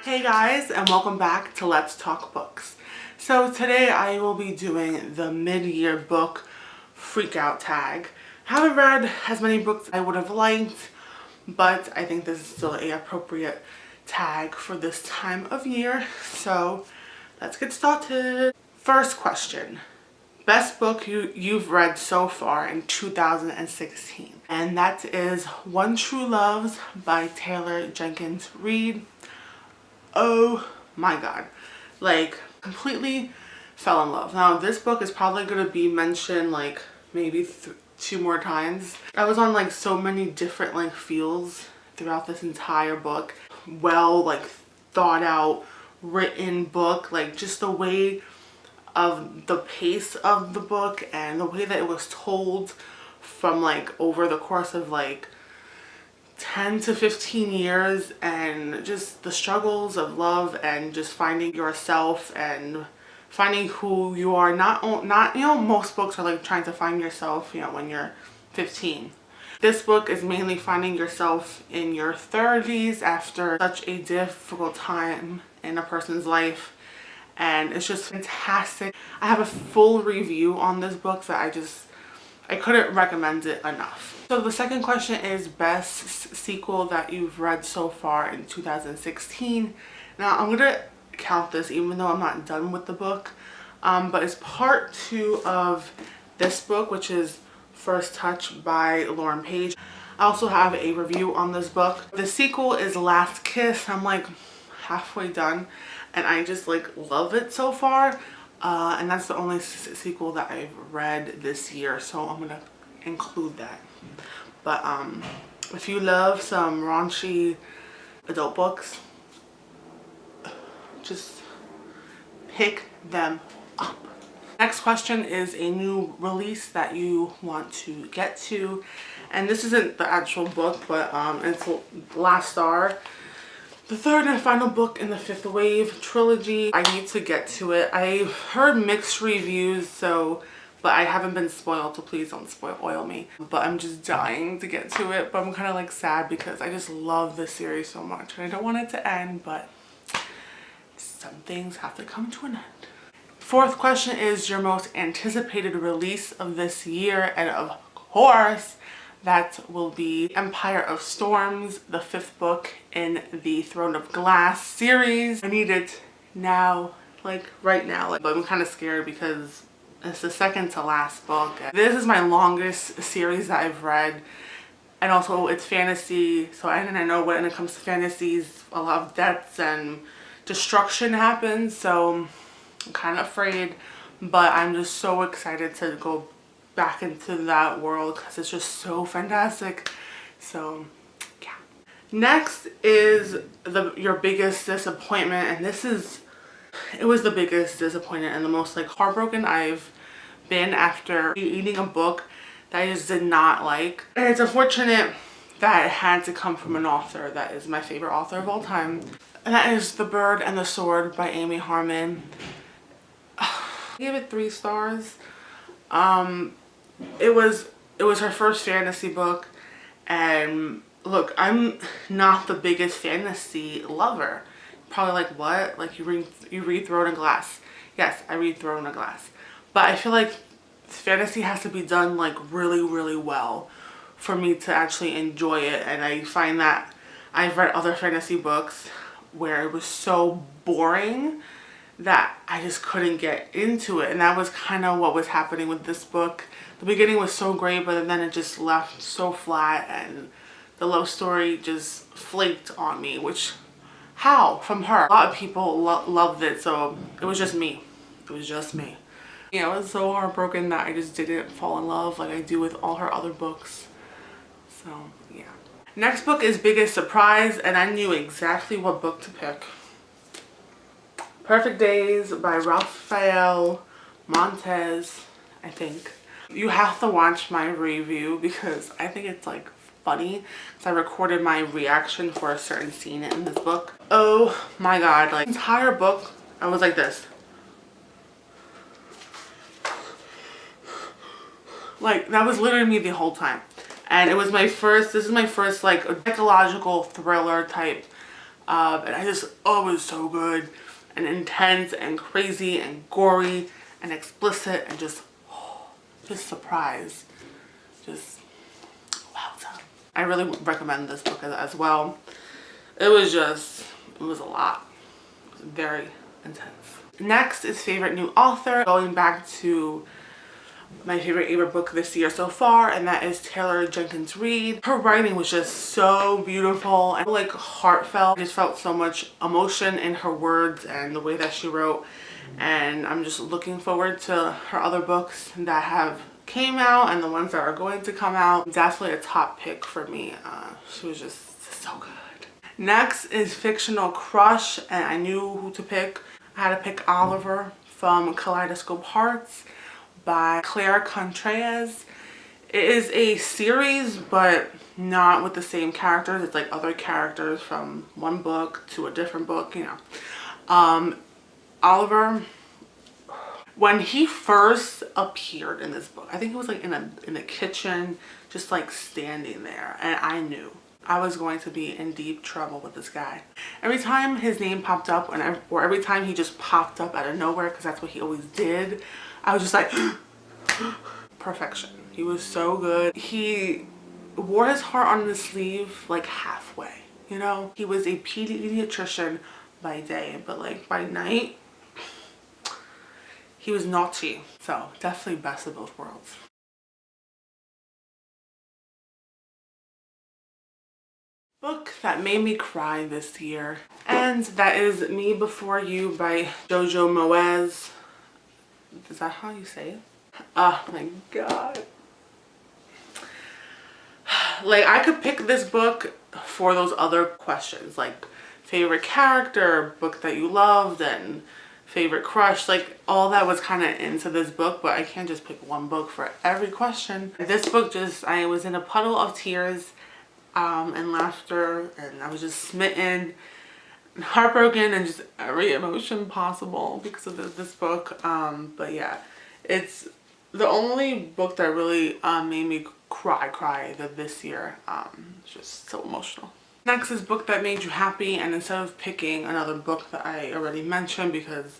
Hey guys, and welcome back to Let's Talk Books. So today I will be doing the mid-year book Freakout tag. Haven't read as many books I would have liked, but I think this is still an appropriate tag for this time of year. So let's get started. First question. Best book you've read so far in 2016. And that is One True Loves by Taylor Jenkins Reid. Oh my god. Like, completely fell in love. Now, this book is probably going to be mentioned like maybe two more times. I was on like so many different like feels throughout this entire book. Well, like thought out, written book, like just the way of the pace of the book and the way that it was told from like over the course of like 10 to 15 years, and just the struggles of love and just finding yourself and finding who you are. Not you know, most books are like trying to find yourself, you know, when you're 15. This book is mainly finding yourself in your 30s after such a difficult time in a person's life. And it's just fantastic. I have a full review on this book that I couldn't recommend it enough. So the second question is best sequel that you've read so far in 2016. Now I'm gonna count this even though I'm not done with the book, but it's part 2 of this book, which is First Touch by Lauren Page. I also have a review on this book. The sequel is Last Kiss. I'm like halfway done and I just like love it so far. And that's the only sequel that I've read this year, so I'm gonna include that. But if you love some raunchy adult books, just pick them up. Next question is a new release that you want to get to, and this isn't the actual book, but it's Last Star, the third and final book in the Fifth Wave trilogy. I need to get to it. I've heard mixed reviews, but I haven't been spoiled, so please don't spoil me. But I'm just dying to get to it, but I'm kind of like sad because I just love this series so much and I don't want it to end, but some things have to come to an end. Fourth question is your most anticipated release of this year, and of course that will be Empire of Storms, the 5th book in the Throne of Glass series. I need it now, like right now. But I'm kind of scared because it's the second to last book. This is my longest series that I've read, and also it's fantasy, so I know when it comes to fantasies a lot of deaths and destruction happens, so I'm kind of afraid, but I'm just so excited to go back into that world because it's just so fantastic. So yeah. Next is your biggest disappointment, and it was the biggest disappointment and the most like heartbroken I've been after reading a book that I just did not like. And it's unfortunate that it had to come from an author that is my favorite author of all time, and that is The Bird and the Sword by Amy Harmon. I gave it 3 stars. It was her first fantasy book, and look, I'm not the biggest fantasy lover. Probably like, what? Like you read Throne of Glass. Yes, I read Throne of Glass. But I feel like fantasy has to be done like really, really well for me to actually enjoy it. And I find that I've read other fantasy books where it was so boring that I just couldn't get into it. And that was kind of what was happening with this book. The beginning was so great, but then it just left so flat, and the love story just flaked on me, which, how? From her. A lot of people loved it, so it was just me. It was just me. Yeah, I was so heartbroken that I just didn't fall in love like I do with all her other books. So, yeah. Next book is Biggest Surprise, and I knew exactly what book to pick. Perfect Days by Rafael Montes, I think. You have to watch my review because I think it's like funny, because I recorded my reaction for a certain scene in this book. Oh my god, like the entire book I was like this. Like that was literally me the whole time. And it was this is my first like psychological thriller type And I just, oh, it was so good and intense and crazy and gory and explicit and just surprise. Just wow. I really recommend this book as well. It was a lot. It was very intense. Next is favorite new author. Going back to my favorite book this year so far, and that is Taylor Jenkins Reid. Her writing was just so beautiful and like heartfelt. I just felt so much emotion in her words and the way that she wrote, and I'm just looking forward to her other books that have came out and the ones that are going to come out. Definitely a top pick for me. She was just so good. Next is Fictional Crush, and I knew who to pick. I had to pick Oliver from Kaleidoscope Hearts by Claire Contreras. It is a series, but not with the same characters. It's like other characters from one book to a different book, you know. Oliver, when he first appeared in this book, I think it was like in a kitchen, just like standing there, and I knew I was going to be in deep trouble with this guy. Every time his name popped up, or every time he just popped up out of nowhere, because that's what he always did, I was just like, perfection. He was so good. He wore his heart on his sleeve like halfway, you know? He was a pediatrician by day, but like by night, he was naughty. So definitely best of both worlds. Book that made me cry this year, and that is Me Before You by Jojo Moyes. Is that how you say it? Oh my god. Like, I could pick this book for those other questions, like favorite character, book that you loved, and favorite crush. Like, all that was kind of into this book, but I can't just pick one book for every question. This book just, I was in a puddle of tears and laughter, and I was just smitten, heartbroken, and just every emotion possible because of this book. But yeah, it's the only book that really made me cry this year. It's just so emotional. Next is book that made you happy, and instead of picking another book that I already mentioned, because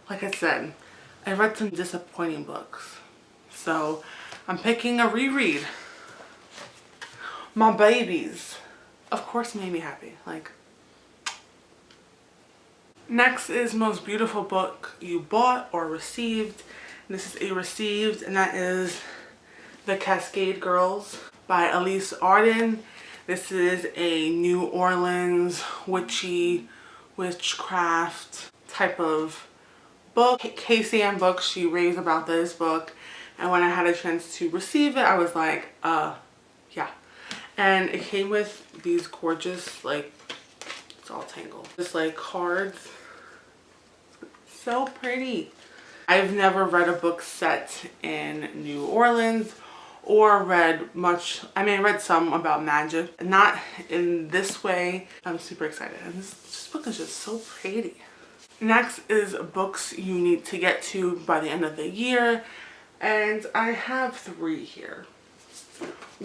like I said, I read some disappointing books, so I'm picking a reread. My Babies, of course, made me happy. Like, next is most beautiful book you bought or received. This is a received, and that is The Cascade Girls by Elise Arden. This is a New Orleans witchy witchcraft type of book. Casey Ann Books, she raves about this book, and when I had a chance to receive it, I was like, yeah. And it came with these gorgeous, like, it's all tangled, just like cards. So pretty. I've never read a book set in New Orleans or read much. I mean, I read some about magic, not in this way. I'm super excited. And this book is just so pretty. Next is books you need to get to by the end of the year. And I have 3 here.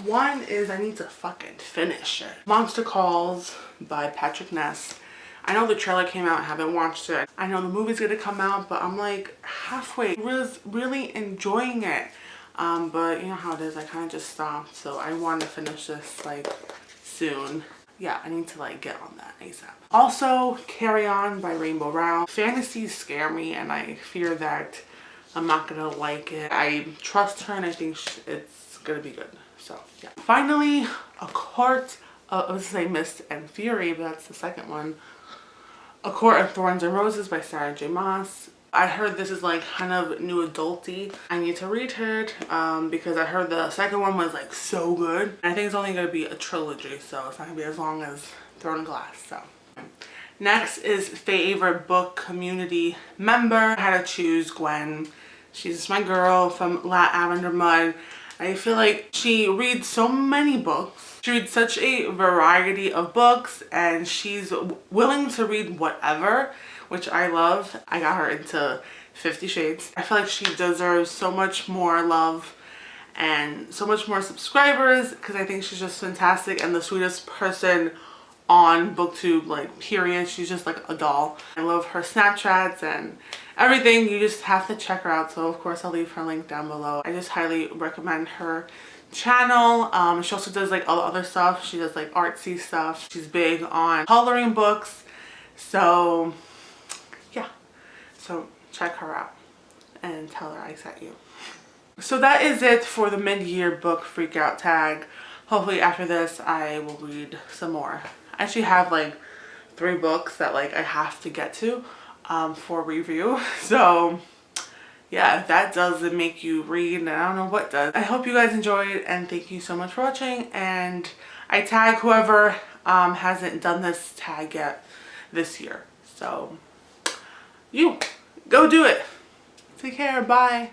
One is I need to fucking finish it. Monster Calls by Patrick Ness. I know the trailer came out, I haven't watched it. I know the movie's gonna come out, but I'm like halfway. I was really enjoying it. But you know how it is, I kind of just stopped. So I want to finish this like soon. Yeah, I need to like get on that ASAP. Also, Carry On by Rainbow Rowell. Fantasies scare me, and I fear that I'm not gonna like it. I trust her, and I think it's gonna be good. So yeah. Finally, A Court of, I was gonna say Mist and Fury, but that's the second one. A Court of Thorns and Roses by Sarah J. Maas. I heard this is like kind of new adulty. I need to read it because I heard the second one was like so good. I think it's only going to be a trilogy, so it's not going to be as long as Throne Glass. So next is favorite book community member. I had to choose Gwen. She's my girl from Lavender Mud. I feel like she reads so many books. She reads such a variety of books, and she's willing to read whatever, which I love. I got her into 50 Shades. I feel like she deserves so much more love and so much more subscribers because I think she's just fantastic and the sweetest person on BookTube, like, period. She's just like a doll. I love her Snapchats and everything. You just have to check her out. So of course I'll leave her link down below. I just highly recommend her channel. She also does like all the other stuff. She does like artsy stuff. She's big on coloring books. So yeah, so check her out and tell her I sent you. So that is it for the mid-year book freak out tag. Hopefully after this I will read some more. I actually have like 3 books that like I have to get to for review. So yeah, if that doesn't make you read, then I don't know what does. I hope you guys enjoyed, and thank you so much for watching. And I tag whoever hasn't done this tag yet this year. So you go do it. Take care. Bye.